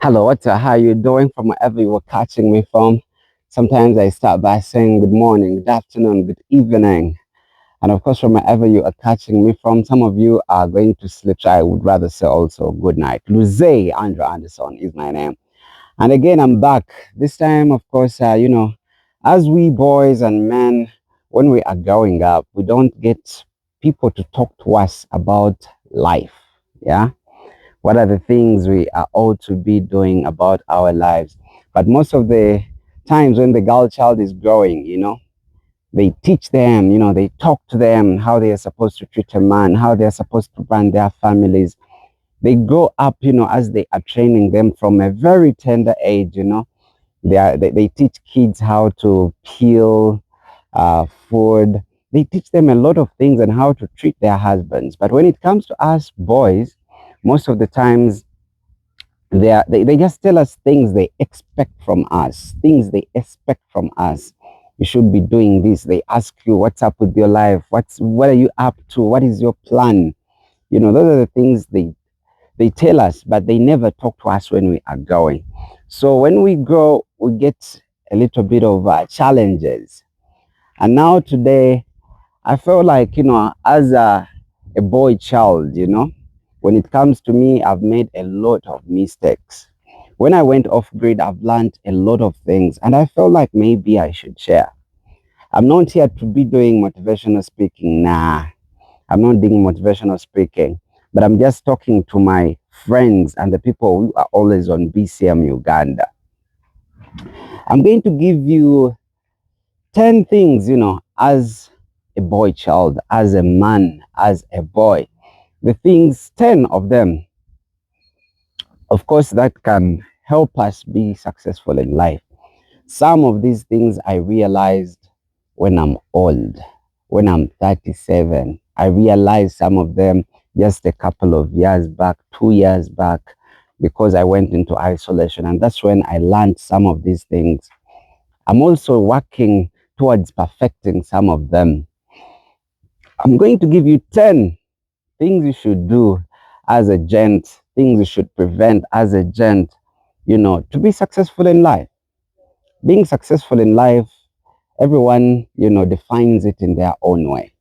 Hello, how you doing from wherever you were catching me from? Sometimes I start by saying good morning, good afternoon, good evening. And of course, from wherever you are catching me from, some of you are going to sleep, so I would rather say also good night. Luze Andrew Anderson is my name. And again, I'm back. This time, of course, as we boys and men, when we are growing up, we don't get people to talk to us about life. Yeah, what are the things we are all to be doing about our lives? But most of the times when the girl child is growing, they teach them, they talk to them how they are supposed to treat a man, how they are supposed to run their families. They grow up, as they are training them from a very tender age, they teach kids how to peel food. They teach them a lot of things and how to treat their husbands. But when it comes to us boys, most of the times they just tell us things they expect from us, You should be doing this. They ask you, what's up with your life? What are you up to? What is your plan? Those are the things they tell us, but they never talk to us when we are going. So when we grow, we get a little bit of challenges. And now today, I feel like, as a boy child, when it comes to me, I've made a lot of mistakes. When I went off grid, I've learned a lot of things, and I felt like maybe I should share. I'm not here to be doing motivational speaking. Nah, I'm not doing motivational speaking, but I'm just talking to my friends and the people who are always on BCM Uganda. I'm going to give you 10 things, as a boy child, as a man, as a boy. The things, 10 of them, of course, that can help us be successful in life. Some of these things I realized when I'm old, when I'm 37. I realized some of them just a couple of years back, 2 years back, because I went into isolation. And that's when I learned some of these things. I'm also working towards perfecting some of them. I'm going to give you 10 things you should do as a gent, things you should prevent as a gent, to be successful in life. Being successful in life, everyone, defines it in their own way.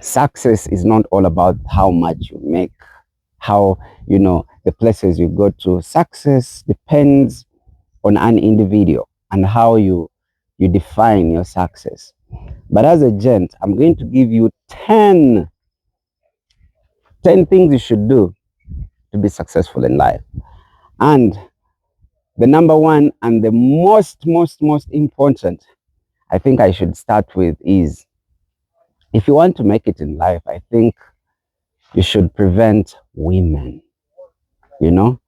Success is not all about how much you make, how, the places you go to. Success depends on an individual and how you define your success. But as a gent, I'm going to give you 10 things you should do to be successful in life. And the number one and the most important, I think I should start with is, if you want to make it in life, I think you should prevent women, you know,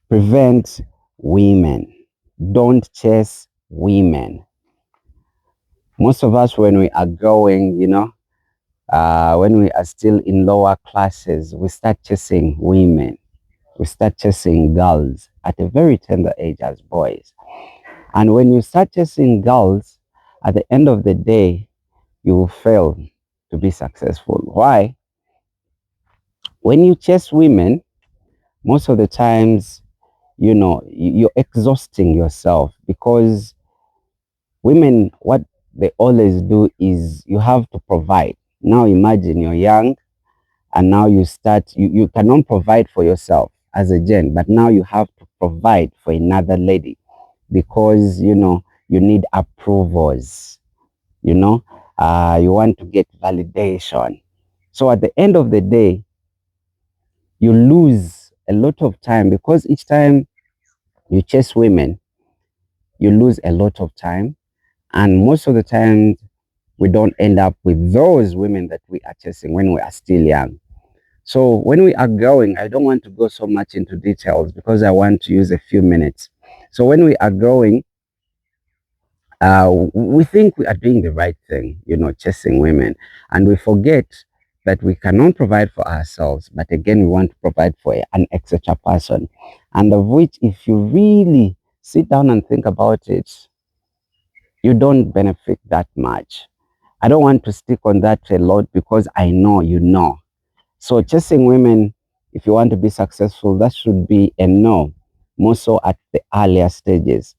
prevent women. Don't chase women. Most of us, when we are growing, when we are still in lower classes, we start chasing women. We start chasing girls at a very tender age as boys. And when you start chasing girls, at the end of the day, you will fail to be successful. Why? When you chase women, most of the times, you're exhausting yourself, because women, what they always do is you have to provide. Now imagine you're young and now you cannot provide for yourself as a gent, but now you have to provide for another lady, because, you need approvals, you want to get validation. So at the end of the day, you lose a lot of time, because each time you chase women, you lose a lot of time. And most of the time, we don't end up with those women that we are chasing when we are still young. So when we are growing, I don't want to go so much into details because I want to use a few minutes. So when we are growing, we think we are doing the right thing, chasing women, and we forget that we cannot provide for ourselves, but again, we want to provide for an extra person, and of which, if you really sit down and think about it, you don't benefit that much. I don't want to stick on that a lot because I know you know. So chasing women if you want to be successful, that should be a no, more so at the earlier stages.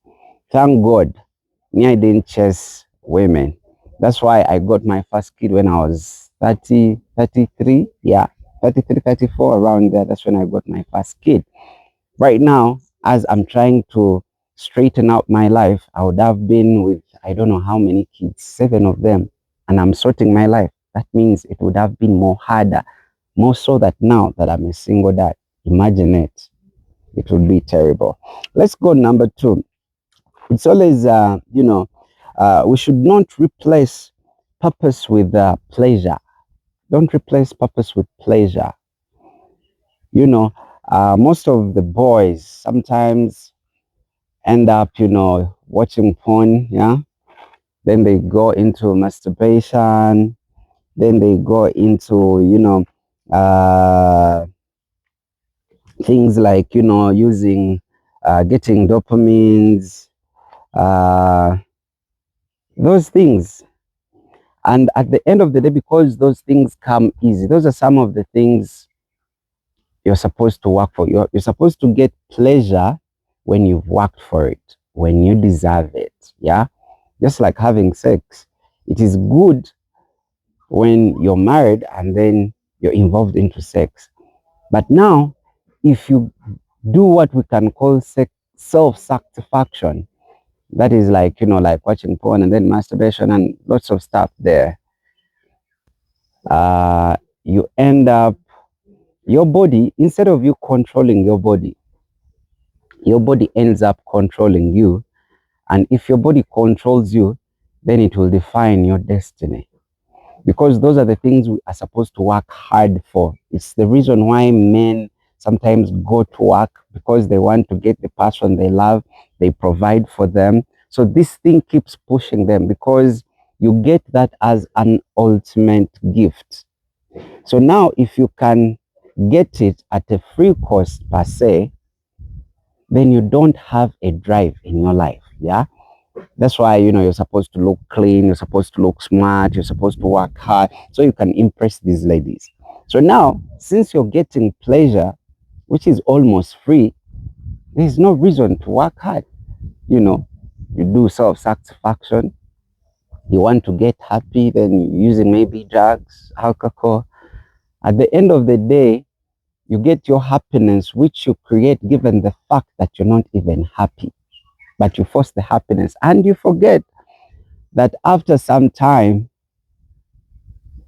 Thank God, me, I didn't chase women. That's why I got my first kid when I was 30, 33. Yeah, 33, 34, around there. That's when I got my first kid. Right now, as I'm trying to straighten out my life, I would have been with, I don't know how many kids, 7 of them, and I'm sorting my life. That means it would have been more harder, more so that now that I'm a single dad. Imagine it. It would be terrible. Let's go number 2. It's always, we should not replace purpose with pleasure. Don't replace purpose with pleasure. You know, most of the boys sometimes end up, watching porn. Yeah. Then they go into masturbation. Then they go into, things like, using, getting dopamines, uh, those things. And at the end of the day, because those things come easy, those are some of the things you're supposed to work for. You're supposed to get pleasure when you've worked for it, when you deserve it. Yeah. Just like having sex. It is good when you're married and then you're involved into sex. But now, if you do what we can call self-satisfaction, that is like, like watching porn and then masturbation and lots of stuff there, uh, you end up, your body, instead of you controlling your body ends up controlling you. And if your body controls you, then it will define your destiny. Because those are the things we are supposed to work hard for. It's the reason why men sometimes go to work, because they want to get the person they love, they provide for them. So this thing keeps pushing them because you get that as an ultimate gift. So now if you can get it at a free cost per se, then you don't have a drive in your life. Yeah. That's why, you're supposed to look clean, you're supposed to look smart, you're supposed to work hard so you can impress these ladies. So now, since you're getting pleasure, which is almost free, there's no reason to work hard. You do self-satisfaction, you want to get happy, then you're using maybe drugs, alcohol. At the end of the day, you get your happiness, which you create given the fact that you're not even happy, but you force the happiness and you forget that after some time,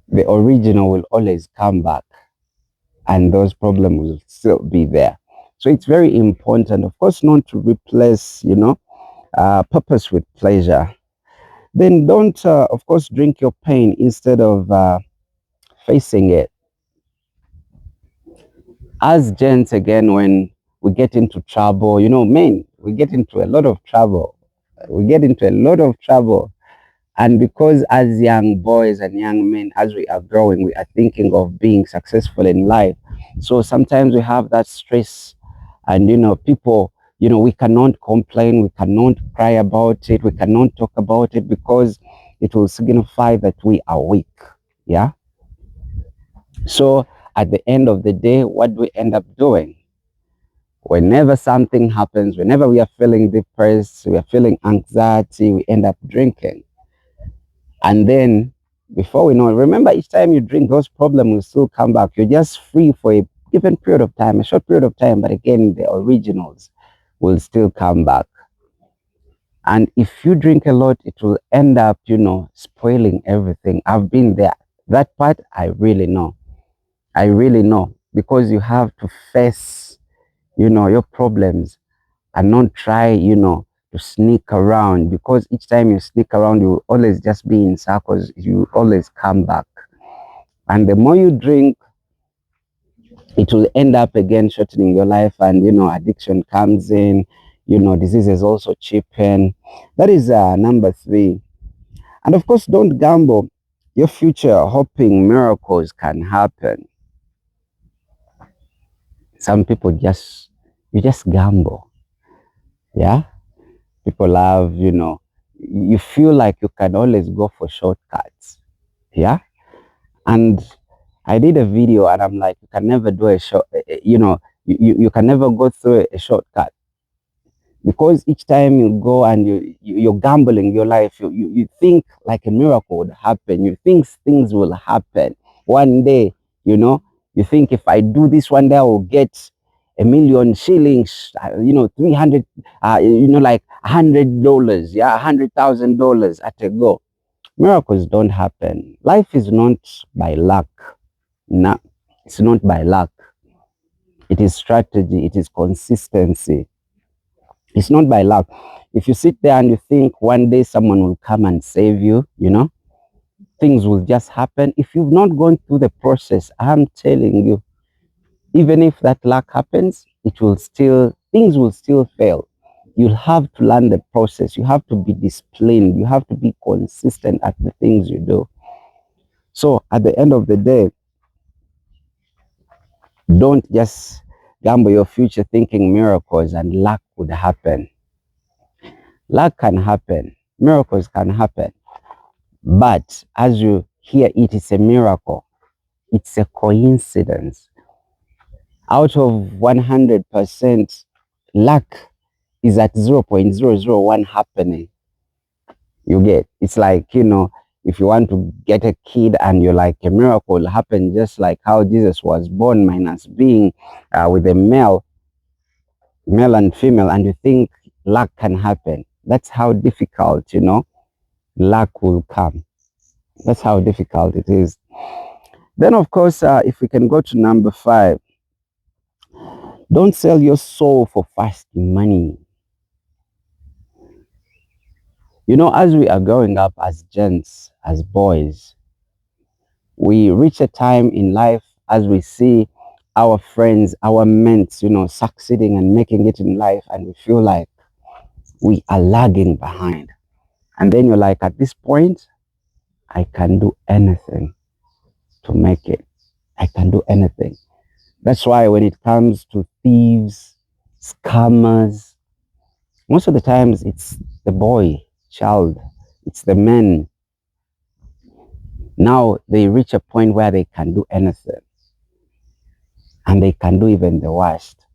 the original will always come back and those problems will still be there. So it's very important, of course, not to replace, purpose with pleasure. Then don't, of course, drink your pain instead of facing it. As gents, again, when we get into trouble, men, we get into a lot of trouble. We get into a lot of trouble. And because as young boys and young men, as we are growing, we are thinking of being successful in life. So sometimes we have that stress and, people, we cannot complain. We cannot cry about it. We cannot talk about it because it will signify that we are weak. Yeah. So at the end of the day, what do we end up doing? Whenever something happens, whenever we are feeling depressed, we are feeling anxiety, we end up drinking. And then before we know it, remember, each time you drink, those problems will still come back. You're just free for a given period of time, a short period of time, but again, the originals will still come back. And if you drink a lot, it will end up, spoiling everything. I've been there. That part, I really know. I really know, because you have to face, your problems and not try, to sneak around, because each time you sneak around, you will always just be in circles. You always come back. And the more you drink, it will end up again shortening your life, and, addiction comes in, diseases also chip in. That is number 3. And of course, don't gamble your future hoping miracles can happen. Some people you just gamble. Yeah. People love, you feel like you can always go for shortcuts. Yeah. And I did a video and I'm like, you can never do a short, you can never go through a shortcut, because each time you go and you're gambling your life, you think like a miracle would happen. You think things will happen one day, you think if I do this one day, I will get 1,000,000 shillings, 300, like $100, yeah, $100,000 at a go. Miracles don't happen. Life is not by luck. No, it's not by luck. It is strategy. It is consistency. It's not by luck. If you sit there and you think one day someone will come and save you, things will just happen. If you've not gone through the process, I'm telling you, even if that luck happens, things will still fail. You'll have to learn the process. You have to be disciplined. You have to be consistent at the things you do. So at the end of the day, don't just gamble your future thinking miracles and luck would happen. Luck can happen. Miracles can happen. But as you hear it, it's a miracle. It's a coincidence. Out of 100%, luck is at 0.001 happening. You get, it's like, if you want to get a kid and you're like, a miracle will happen just like how Jesus was born, minus being with a male and female, and you think luck can happen. That's how difficult, luck will come. That's how difficult it is. Then, of course, if we can go to number 5, don't sell your soul for fast money. As we are growing up as gents, as boys, we reach a time in life as we see our friends, our mates, succeeding and making it in life, and we feel like we are lagging behind. And then you're like, at this point, I can do anything to make it. I can do anything. That's why when it comes to thieves, scammers, most of the times it's the boy, child, it's the men. Now they reach a point where they can do anything. And they can do even the worst.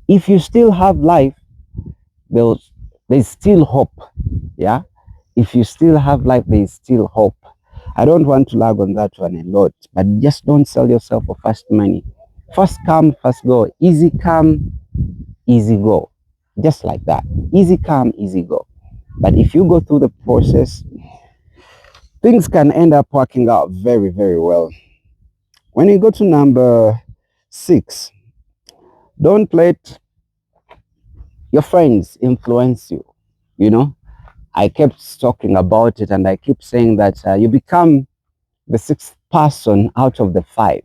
If you still have life, there's still hope. Yeah? If you still have life, there's still hope. I don't want to lag on that one a lot, but just don't sell yourself for fast money. First come, first go. Easy come, easy go. Just like that. Easy come, easy go. But if you go through the process, things can end up working out very, very well. When you go to number 6, don't let your friends influence you. I kept talking about it and I keep saying that you become the 6th person out of the 5.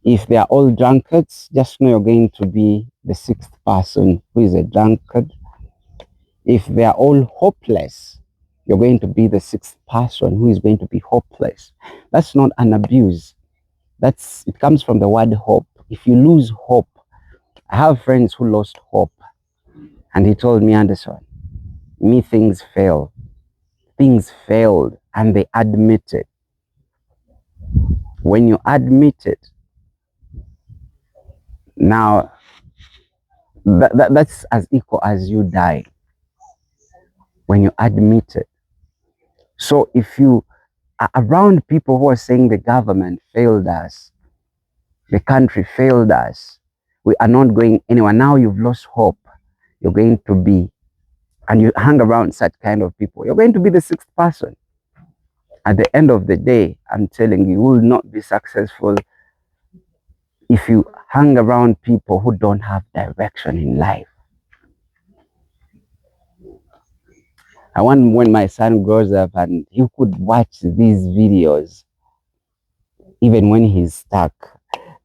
If they are all drunkards, just know you're going to be the 6th person who is a drunkard. If they are all hopeless, you're going to be the 6th person who is going to be hopeless. That's not an abuse. It comes from the word hope. If you lose hope, I have friends who lost hope. And he told me, Anderson, things failed. Things failed and they admit it. When you admit it, now that's as equal as you die. When you admit it. So if you are around people who are saying the government failed us, the country failed us, we are not going anywhere, now you've lost hope, you're going to be, and you hang around such kind of people, you're going to be the 6th person. At the end of the day, I'm telling you, you will not be successful if you hang around people who don't have direction in life. I want when my son grows up and he could watch these videos, even when he's stuck.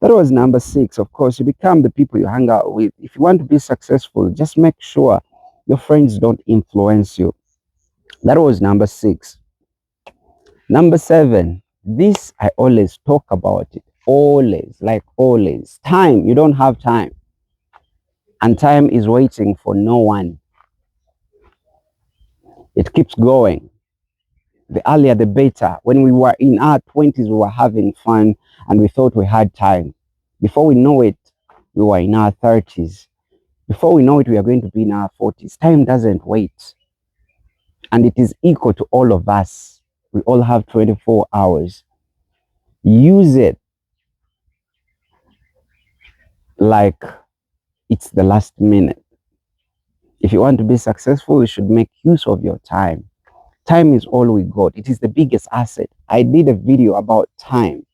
That was number 6. Of course, you become the people you hang out with. If you want to be successful, just make sure your friends don't influence you. That was number 6. Number 7, this I always talk about it. Always, like always. Time, you don't have time. And time is waiting for no one. It keeps going. The earlier, the better. When we were in our 20s, we were having fun and we thought we had time. Before we know it, we were in our 30s. Before we know it, we are going to be in our 40s. Time doesn't wait. And it is equal to all of us. We all have 24 hours. Use it like it's the last minute. If you want to be successful, you should make use of your time. Time is all we got. It is the biggest asset. I did a video about time.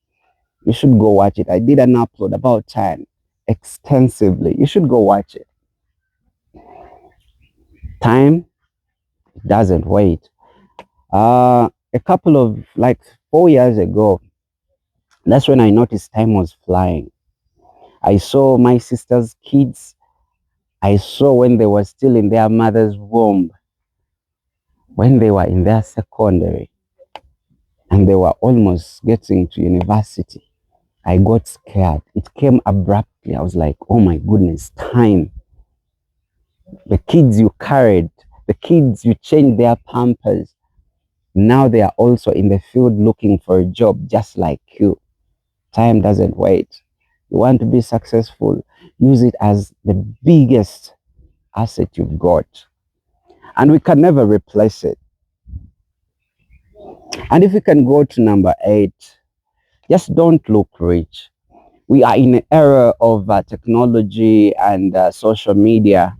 You should go watch it. I did an upload about time extensively. You should go watch it. Time doesn't wait. A couple of, like 4 years ago, that's when I noticed time was flying. I saw my sister's kids. I saw when they were still in their mother's womb, when they were in their secondary, and they were almost getting to university. I got scared. It came abruptly. I was like, oh my goodness, time. The kids you carried, the kids you changed their pampers, now they are also in the field looking for a job just like you. Time doesn't wait. You want to be successful, use it as the biggest asset you've got. And we can never replace it. And if we can go to number 8, just don't look rich. We are in an era of technology and social media,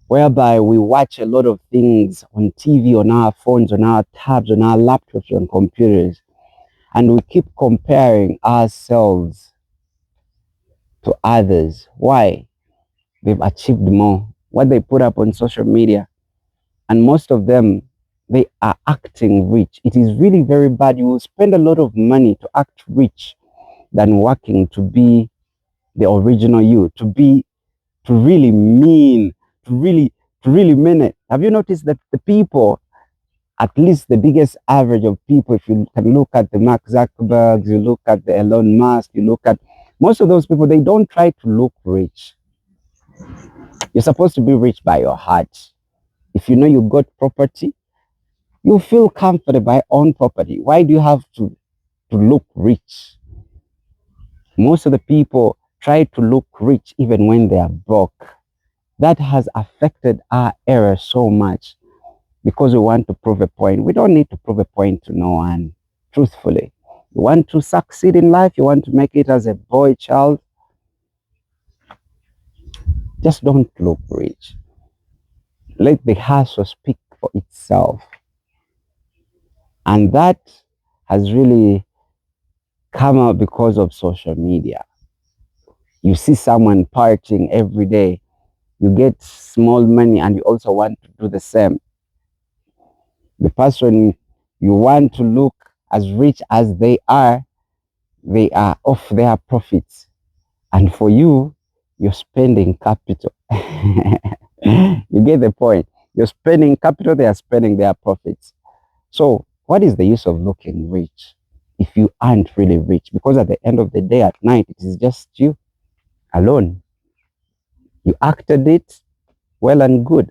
whereby we watch a lot of things on TV, on our phones, on our tabs, on our laptops, on computers, and we keep comparing ourselves to others. Why? They've achieved more. What they put up on social media, and most of them, they are acting rich. It is really very bad. You will spend a lot of money to act rich than working to be the original you, to really mean, to really mean it. Have you noticed that the people, at least the biggest average of people, if you can look at the Mark Zuckerbergs, you look at the Elon Musk, you look at most of those people, they don't try to look rich. You're supposed to be rich by your heart. If you know you got property, you feel comfortable by own property. Why do you have to look rich? Most of the people try to look rich even when they are broke. That has affected our era so much because we want to prove a point. We don't need to prove a point to no one, truthfully. You want to succeed in life, you want to make it as a boy child, just don't look rich. Let the hustle speak for itself. And that has really come out because of social media. You see someone partying every day, you get small money and you also want to do the same. The person you want to look as rich as they are off their profits. And for you, you're spending capital. You get the point. You're spending capital, they are spending their profits. So what is the use of looking rich if you aren't really rich? Because at the end of the day, at night, it is just you alone. You acted it well and good,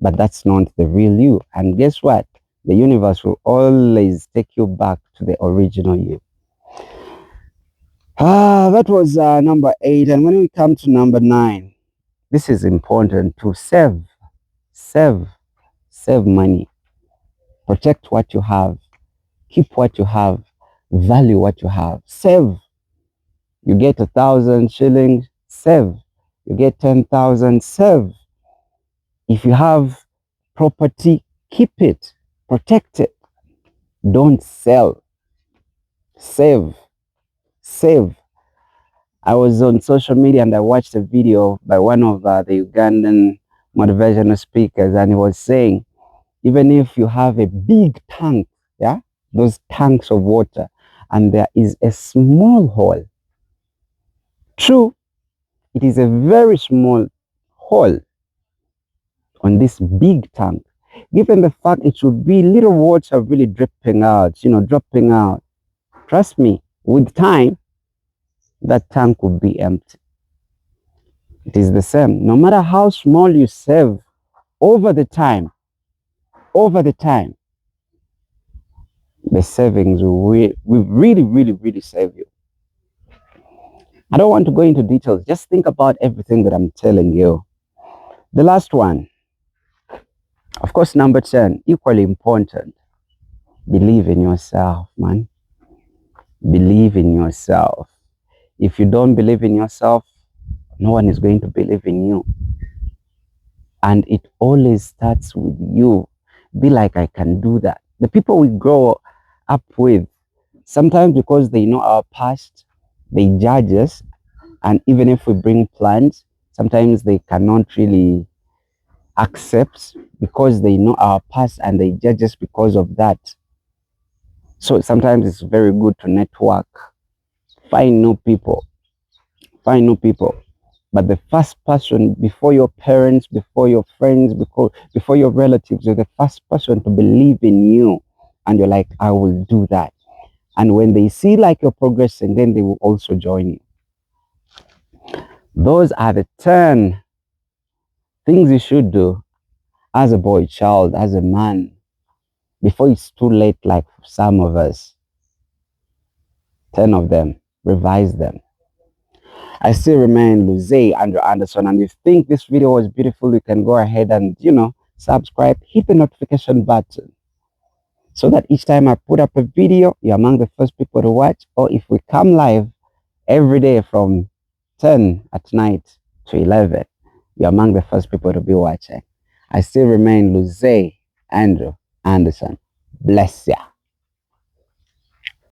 but that's not the real you. And guess what? The universe will always take you back to the original you. That was number 8. And when we come to number 9, this is important to save money. Protect what you have. Keep what you have. Value what you have. Save. You get 1,000 shillings, save. You get 10,000, save. If you have property, keep it. Protect it. Don't sell. Save. I was on social media and I watched a video by one of the Ugandan motivational speakers, and he was saying, even if you have a big tank, yeah, those tanks of water, and there is a small hole. True, it is a very small hole on this big tank. Given the fact it should be little water really dripping out, dropping out. Trust me, with time, that tank will be empty. It is the same. No matter how small you save over the time, The savings will really, really, really save you. I don't want to go into details. Just think about everything that I'm telling you. The last one, of course, number 10, equally important. Believe in yourself, man. Believe in yourself. If you don't believe in yourself, no one is going to believe in you. And it always starts with you. Be like, I can do that. The people we grow up with, sometimes because they know our past, they judge us. And even if we bring plans, sometimes they cannot really accept because they know our past and they judge us because of that. So sometimes it's very good to network, find new people, find new people. But the first person, before your parents, before your friends, before your relatives, you're the first person to believe in you. And you're like, I will do that. And when they see like you're progressing, then they will also join you. Those are the 10 things you should do as a boy child, as a man, before it's too late, like some of us. 10 of them, revise them. I still remain Luze Andrew Anderson, and if you think this video was beautiful, you can go ahead and, subscribe, hit the notification button so that each time I put up a video, you're among the first people to watch. Or if we come live every day from 10 at night to 11, you're among the first people to be watching. I still remain Luze Andrew Anderson. Bless ya.